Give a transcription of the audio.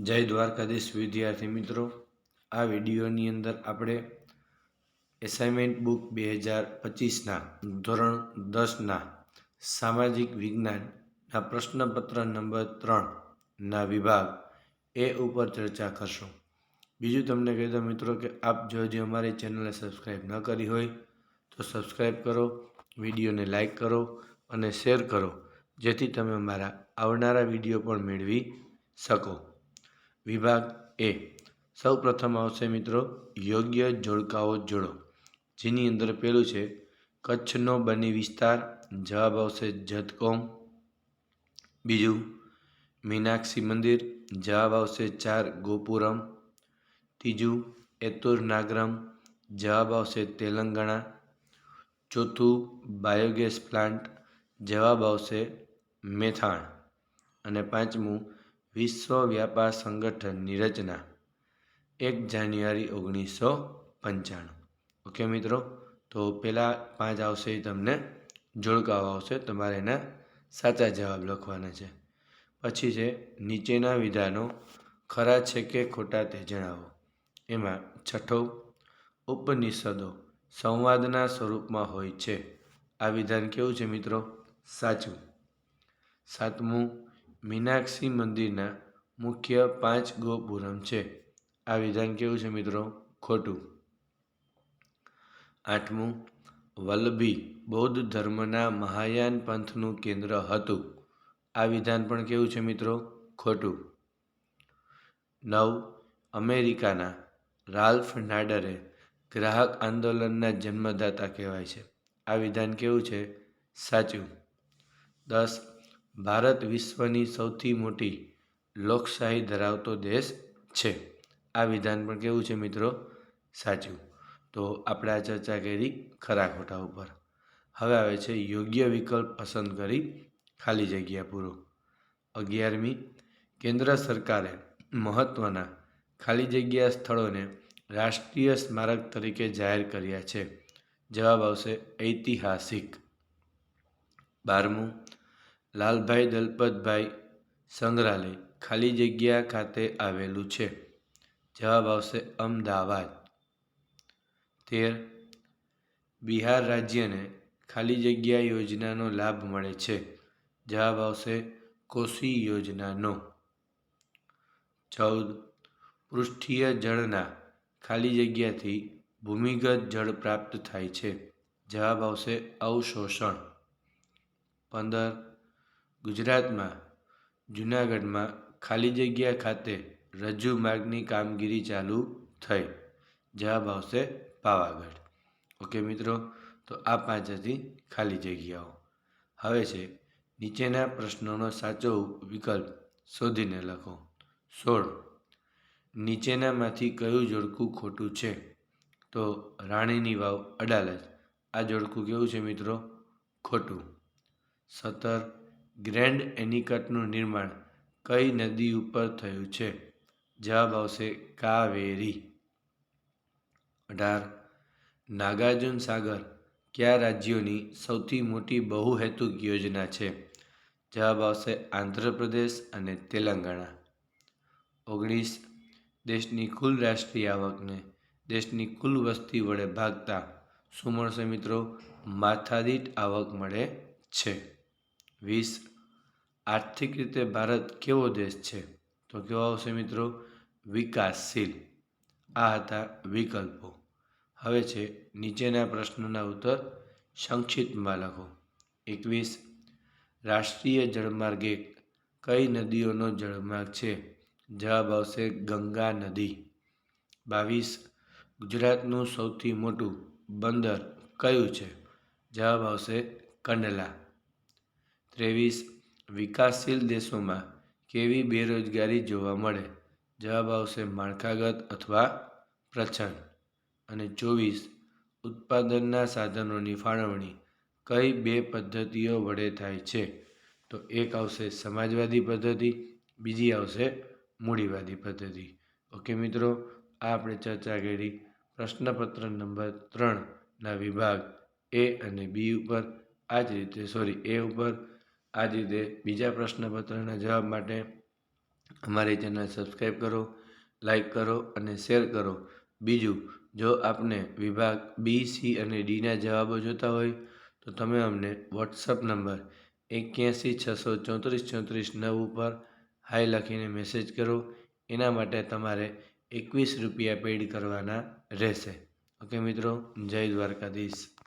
જય દ્વારકાધીશ વિદ્યાર્થી મિત્રો, આ વિડીયોની અંદર આપણે એસાઇનમેન્ટ બુક 2025ના ધોરણ 10ના સામાજિક વિજ્ઞાનના પ્રશ્નપત્ર નંબર 3ના વિભાગ એ ઉપર ચર્ચા કરશું. બીજું તમને કહી દો મિત્રો કે આપ જો હજી અમારી ચેનલને સબસ્ક્રાઈબ ન કરી હોય તો સબસ્ક્રાઈબ કરો, વિડીયોને લાઈક કરો અને શેર કરો, જેથી તમે અમારા આવનારા વિડીયો પણ મેળવી શકો. વિભાગ એ સૌ પ્રથમ આવશે મિત્રો યોગ્ય જોડકાઓ જોડો, જેની અંદર પેલું છે કચ્છનો બની વિસ્તાર, જવાબ આવશે જતકોમ. બીજું મીનાક્ષી મંદિર, જવાબ આવશે 4 ગોપુરમ. ત્રીજું એતુર નાગરમ, જવાબ આવશે તેલંગાણા. ચોથું બાયોગેસ પ્લાન્ટ, જવાબ આવશે મેથાણ. અને પાંચમું વિશ્વ વ્યાપાર સંગઠનની રચના 1 જાન્યુઆરી 1995. ઓકે મિત્રો, તો પહેલાં 5 આવશે એ તમને જોડકાઓ આવશે, તમારે એના સાચા જવાબ લખવાના છે. પછી છે નીચેના વિધાનો ખરા છે કે ખોટા તે જણાવો. એમાં છઠ્ઠો ઉપનિષદો સંવાદના સ્વરૂપમાં હોય છે. આ વિધાન કેવું છે મિત્રો? સાચું. સાતમું મીનાક્ષી મંદિરના મુખ્ય 5 ગોપુરમ છે. આ વિધાન કેવું છે મિત્રો? ખોટું. આઠમું વલ્લભી બૌદ્ધ ધર્મના મહાયાન પંથનું કેન્દ્ર હતું. આ વિધાન પણ કેવું છે મિત્રો? ખોટું. 9 અમેરિકાના રાલ્ફ નાડરે ગ્રાહક આંદોલનના જન્મદાતા કહેવાય છે. આ વિધાન કેવું છે? સાચું. 10 ભારત વિશ્વની સૌથી મોટી લોકશાહી ધરાવતો દેશ છે. આ વિધાન પણ કેવું છે મિત્રો? સાચું. તો આપણે આ ચર્ચા કરી ખરા ખોટા ઉપર. હવે આવે છે યોગ્ય વિકલ્પ પસંદ કરી ખાલી જગ્યા પૂરો. 11મી કેન્દ્ર સરકારે મહત્ત્વના ખાલી જગ્યા સ્થળોને રાષ્ટ્રીય સ્મારક તરીકે જાહેર કર્યા છે. જવાબ આવશે ઐતિહાસિક. 12મું લાલભાઈ દલપતભાઈ સંગ્રહાલય ખાલી જગ્યા ખાતે આવેલું છે. જવાબ આવશે અમદાવાદ. 13 બિહાર રાજ્યને ખાલી જગ્યા યોજનાનો લાભ મળે છે. જવાબ આવશે કોશી યોજનાનો. 14 પૃષ્ઠીય જળના ખાલી જગ્યાથી ભૂમિગત જળ પ્રાપ્ત થાય છે. જવાબ આવશે અવશોષણ. 15 ગુજરાતમાં જૂનાગઢમાં ખાલી જગ્યા ખાતે રજ્જુ માર્ગની કામગીરી ચાલુ થઈ. જવાબ આવશે પાવાગઢ. ઓકે મિત્રો, તો આ 5 હતી ખાલી જગ્યાઓ. હવે છે નીચેના પ્રશ્નોનો સાચો વિકલ્પ શોધીને લખો. 16 નીચેનામાંથી કયું જોડકું ખોટું છે? તો રાણીની વાવ અડાલજ, આ જોડકું કેવું છે મિત્રો? ખોટું. 17 ગ્રેન્ડ એનિકટનું નિર્માણ કઈ નદી ઉપર થયું છે? જવાબ આવશે કાવેરી. 18 નાગાર્જુન સાગર કયા રાજ્યોની સૌથી મોટી બહુહેતુક યોજના છે? જવાબ આવશે આંધ્રપ્રદેશ અને તેલંગાણા. 19 દેશની કુલ રાષ્ટ્રીય આવકને દેશની કુલ વસ્તી વડે ભાગતા શું મળશે મિત્રો? માથાદીઠ આવક મળે છે. 20 આર્થિક રીતે ભારત કેવો દેશ છે? તો કેવો આવશે મિત્રો? વિકાસશીલ. આ હતા વિકલ્પો. હવે છે નીચેના પ્રશ્નોના ઉત્તર સંક્ષિપ્તમાં લખો. 21 રાષ્ટ્રીય જળમાર્ગ 1 કઈ નદીઓનો જળમાર્ગ છે? જવાબ આવશે ગંગા નદી. 22 ગુજરાતનું સૌથી મોટું બંદર કયું છે? જવાબ આવશે કંડલા. 23 વિકાસશીલ દેશોમાં કેવી બેરોજગારી જોવા મળે? જવાબ આવશે માળખાગત અથવા પ્રચ્છન્ન. અને 24 ઉત્પાદનના સાધનોની ફાળવણી કઈ 2 પદ્ધતિઓ વડે થાય છે? તો એક આવશે સમાજવાદી પદ્ધતિ, બીજી આવશે મૂડીવાદી પદ્ધતિ. ઓકે મિત્રો, આ આપણે ચર્ચા કરી પ્રશ્નપત્ર નંબર 3ના વિભાગ એ અને બી ઉપર. આ જ રીતે એ ઉપર. આ જ રીતે બીજા પ્રશ્નપત્રના જવાબ માટે અમારી ચેનલ સબસ્ક્રાઈબ કરો, લાઈક કરો અને શેર કરો. બીજું, જો આપને વિભાગ બી, સી અને ડીના જવાબો જોતા હોય તો તમે અમને વોટ્સઅપ નંબર 81 634 34 9 ઉપર હાય લખીને મેસેજ કરો. એના માટે તમારે 21 રૂપિયા પેડ કરવાના રહેશે. ઓકે મિત્રો, જય દ્વારકાધીશ.